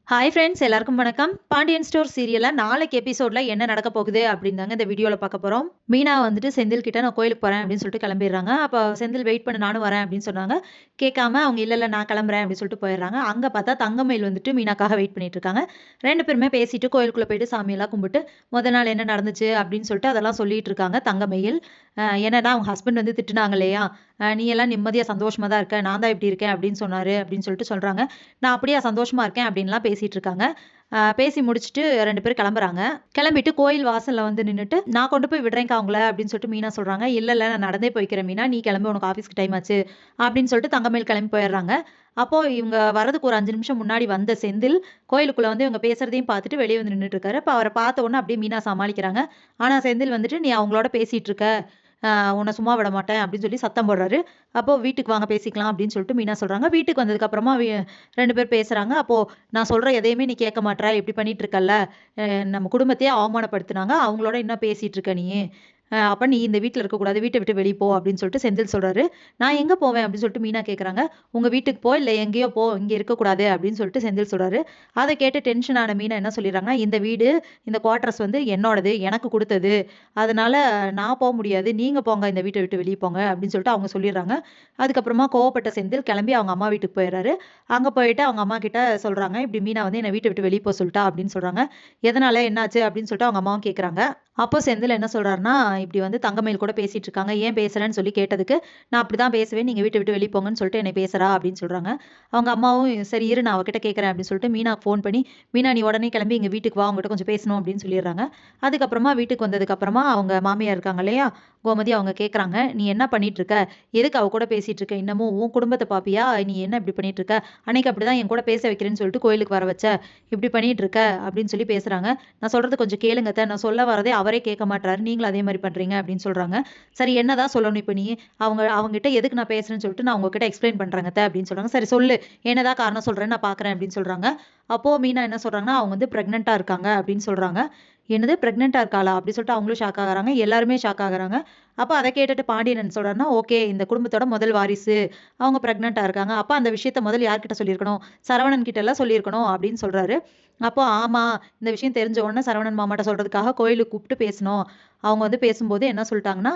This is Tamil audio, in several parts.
ஹாய் ஃப்ரெண்ட்ஸ், எல்லாருக்கும் வணக்கம். பாண்டியன் ஸ்டோர் சீரியல்ல நாளைக்கு எபிசோட்ல என்ன நடக்க போகுது அப்படின்னு தாங்க இந்த வீடியோல பார்க்க போறோம். மீனா வந்துட்டு செந்தில் கிட்ட நான் கோயிலுக்கு போறேன் அப்படின்னு சொல்லிட்டு கிளம்பிடுறாங்க. அப்போ செந்தில் வெயிட் பண்ணு, நானும் வரேன் அப்படின்னு சொன்னாங்க. கேட்காம அவங்க இல்ல நான் கிளம்புறேன் அப்படின்னு சொல்லிட்டு போயிடுறாங்க. அங்க பார்த்தா தங்கமயில் வந்துட்டு மீனாக்காக வெயிட் பண்ணிட்டு இருக்காங்க. 2 பேருமே பேசிட்டு கோயிலுக்குள்ள போயிட்டு சாமியெல்லாம் கும்பிட்டு முதல் நாள் என்ன நடந்துச்சு அப்படின்னு சொல்லிட்டு அதெல்லாம் சொல்லிட்டு இருக்காங்க தங்கமயில். என்னன்னா அவங்க ஹஸ்பண்ட் வந்து திட்டுனாங்க இல்லையா, நீ எல்லாம் நிம்மதியா சந்தோஷமா தான் இருக்க, நான் தான் இப்படி இருக்கேன் அப்படின்னு சொன்னாரு அப்படின்னு சொல்லிட்டு சொல்றாங்க. நான் அப்படியே சந்தோஷமா இருக்கேன் அப்படின்லாம் பேசிட்டு இருக்காங்க. பேசி முடிச்சுட்டு 2 பேரும் கிளம்புறாங்க. கிளம்பிட்டு கோயில் வாசல்ல வந்து நின்னுட்டு, "நான் கொண்டு போய் விடுறேன்க்கா உங்கள" அப்படின்னு சொல்லிட்டு மீனா சொல்றாங்க. "இல்ல நான் நடந்தே போய்க்கிறேன் மீனா. நீ கிளம்பு, உனக்கு ஆஃபீஸ்க்கு டைம் ஆச்சு" அப்படின்னு சொல்லிட்டு தங்கமயில் கிளம்பி போயிடுறாங்க. அப்போ இவங்க வரதுக்கு ஒரு 5 நிமிஷம் முன்னாடி வந்த செந்தில், கோயிலுக்குள்ள வந்து இவங்க பேசுறதையும் பார்த்துட்டு வெளிய வந்து நின்னுட்டு இருக்காரு. அப்ப அவர பார்த்த உடனே அப்படியே மீனா சமாளிக்கிறாங்க. ஆனா செந்தில் வந்துட்டு, "நீ அவங்களோட பேசிட்டு இருக்க. உன்ன சும்மா விட மாட்டேன்" அப்படின்னு சொல்லி சத்தம் போடுறாரு. அப்போ "வீட்டுக்கு வாங்க பேசிக்கலாம்" அப்படின்னு சொல்லிட்டு மீனா சொல்றாங்க. வீட்டுக்கு வந்ததுக்கு அப்புறமா 2 பேர் பேசுறாங்க. அப்போ "நான் சொல்ற எதையுமே நீ கேட்க மாட்ற, இப்படி பண்ணிட்டு இருக்கல்ல. நம்ம குடும்பத்தையே அவமானப்படுத்துனாங்க. அவங்களோட என்ன பேசிட்டு இருக்க நீ? அப்ப நீ இந்த வீட்ல இருக்கக்கூடாது. வீட்ட விட்டு வெளிய போ" அப்படின்னு சொல்லிட்டு செந்தில் சொல்றாரு. "நான் எங்க போவேன்?" அப்படின்னு சொல்லிட்டு மீனா கேட்கறாங்க. "உங்க வீட்டுக்கு போ, இல்ல எங்கேயோ போ. இங்க இருக்கக்கூடாது" அப்படின்னு சொல்லிட்டு செந்தில் சொல்றாரு. அத கேட்டு டென்ஷன் ஆன மீனா என்ன சொல்லிடுறாங்கன்னா, "இந்த வீடு, இந்த குவார்டர்ஸ் வந்து என்னோடது. எனக்கு குடுத்தது. அதனால நான் முடியாது. நீங்க போங்க, இந்த வீட்ட விட்டு வெளிய போங்க" அப்படின்னு சொல்லிட்டு அவங்க சொல்லிடுறாங்க. அதுக்கப்புறமா கோவப்பட்ட செந்தில் கிளம்பி அவங்க அம்மா வீட்டுக்கு போயிடுறாரு. அங்க போயிட்டு அவங்க அம்மா கிட்ட சொல்றாங்க, "இப்படி மீனா வந்து என்ன வீட்ட விட்டு வெளிய போ சொல்லிட்டா" அப்படின்னு சொல்றாங்க. "எதனால? என்னாச்சு?" அப்படின்னு சொல்லிட்டு அவங்க அம்மாவும் கேட்கறாங்க. அப்போ செந்தில் என்ன சொல்றாருன்னா, "இப்படி வந்து தங்கமயில் கூட பேசிட்டு இருக்காங்க. ஏன் பேசுறேன்னு சொல்லி கேட்டதுக்கு, நான் அப்படிதான் பேசுவேன். நீங்க வீட்ட விட்டு வெளிய போங்கன்னு சொல்லிட்டு என்னை பேசுறா" அப்படின்னு சொல்றாங்க. அவங்க அம்மாவும், "சரி இரு, நான் அவகிட்ட கேட்கறேன்" அப்படின்னு சொல்லிட்டு மீனாக்கு ஃபோன் பண்ணி, "மீனா நீ உடனே கிளம்பி எங்க வீட்டுக்கு வா. உன்கிட்ட கொஞ்சம் பேசணும்" அப்படின்னு சொல்லிடுறாங்க. அதுக்கப்புறமா வீட்டுக்கு வந்ததுக்கு அப்புறமா அவங்க மாமியார் இருக்காங்க இல்லையா, கோமதி, அவங்க கேட்கறாங்க, "நீ என்ன பண்ணிட்டு இருக்க? எதுக்கு அவ கூட பேசிட்டு இருக்க? இன்னமும் உன் குடும்பத்த பாப்பியா? நீ என்ன இப்படி பண்ணிட்டு இருக்க? அன்னைக்கு அப்படிதான் என் கூட பேச வைக்கிறேன்னு சொல்லிட்டு கோயிலுக்கு வர வச்ச. இப்படி பண்ணிட்டு இருக்க" அப்படின்னு சொல்லி பேசுறாங்க. "நான் சொல்றது கொஞ்சம் கேளுங்க அத்த. நான் சொல்ல வரதே அவரே கேட்க மாட்றாரு. நீங்களும் அதே மாரி பண்றீங்க" அப்படின்னு சொல்றாங்க. "சரி என்னதான் சொல்லணும் இப்ப நீ? அவங்ககிட்ட எதுக்கு நான் பேசுறேன்னு சொல்லிட்டு நான் உங்ககிட்ட எக்ஸ்பிளைன் பண்றேங்க அத்த" அப்படின்னு சொல்றாங்க. "சரி சொல்லு. என்னதான் காரணம் சொல்றேன்னு நான் பார்க்குறேன்" அப்படின்னு சொல்றாங்க. அப்போ மீனா என்ன சொல்றாங்கன்னா, அவங்க வந்து பிரெக்னன்ட்டா இருக்காங்க அப்படின்னு சொல்றாங்க. "என்னது பிரெக்னன்ட்டா இருக்காளா?" அப்படி சொல்லிட்டு அவங்களும் ஷாக் ஆகுறாங்க. எல்லாருமே ஷாக் ஆகுறாங்க. அப்ப அத கேட்டுட்டு பாண்டியன் என்ன சொல்றாருன்னா, "ஓகே, இந்த குடும்பத்தோட முதல் வாரிசு. அவங்க பிரெக்னன்ட்டா இருக்காங்க. அப்ப அந்த விஷயத்த முதல்ல யார்கிட்ட சொல்லியிருக்கணும்? சரவணன் கிட்டலாம் சொல்லியிருக்கணும்" அப்படின்னு சொல்றாரு. அப்போ ஆமா, இந்த விஷயம் தெரிஞ்ச உடனே சரவணன் மாமாட்ட சொல்றதுக்காக கோயிலுக்கு கூப்பிட்டு பேசினோம். அவங்க வந்து பேசும்போது என்ன சொல்ட்டாங்கன்னா,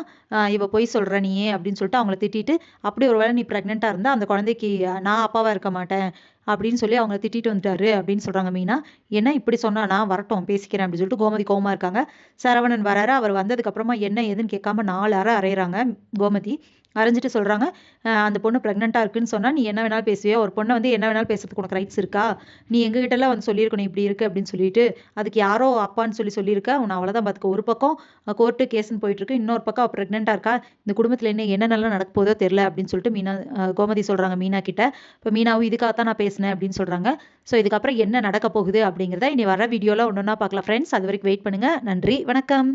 "இவ பொய் சொல்ற நீ" அப்படின்னு சொல்லிட்டு அவங்கள திட்டிட்டு, "அப்படி ஒரு வேளை நீ பிரெக்னன்ட்டா இருந்தா அந்த குழந்தைக்கு நான் அப்பாவா இருக்க மாட்டேன்" அப்படின்னு சொல்லி அவங்கள திட்டிட்டு வந்துட்டாரு அப்படின்னு சொல்றாங்க மீனா. "என்ன இப்படி சொன்னானா? வரட்டும் பேசிக்கிறேன்" அப்படின்னு சொல்லிட்டு கோமதி கோவமா இருக்காங்க. சரவணன் வராரு. அவர் வந்ததுக்கு அப்புறமா என்ன ஏதுன்னு கேட்காம 4 அறை அறையுறாங்க கோமதி. அரைஞ்சுட்டு சொல்றாங்க, "அந்த பொண்ணு பிரெக்னன்ட்டா இருக்குன்னு சொன்னா நீ என்ன வேணாலும் பேசுவியா? ஒரு பொண்ண வந்து என்ன வேணாலும் பேசுறதுக்கு உனக்கு ரைட்ஸ் இருக்கா? நீ எங்ககிட்டலாம் வந்து சொல்லியிருக்கணும் இப்படி இருக்கு அப்படின்னு சொல்லிட்டு. அதுக்கு யாரோ அப்பான்னு சொல்லியிருக்க. உன்ன அவ்வளோதான் பார்த்துக்கோ." ஒரு பக்கம் கோர்ட்டு கேஸ்ன்னு போயிட்டு இருக்கு. இன்னொரு பக்கம் அவ பிரெக்னன்ட்டா இருக்கா. இந்த குடும்பத்தில என்னென்னலாம் நடக்க போதோ தெரியல அப்படின்னு சொல்லிட்டு மீனா கோமதி சொல்றாங்க மீனா கிட்ட. இப்ப மீனாவும் இதுக்காகத்தான் நான் பேசினேன் அப்படின்னு சொல்றாங்க. ஸோ இதுக்கப்புறம் என்ன நடக்க போகுது அப்படிங்கிறத இனி வர வீடியோல ஒண்ணொண்ணா பார்க்கலாம் ஃப்ரெண்ட்ஸ். அதுவரைக்கும் வெயிட் பண்ணுங்க. நன்றி, வணக்கம்.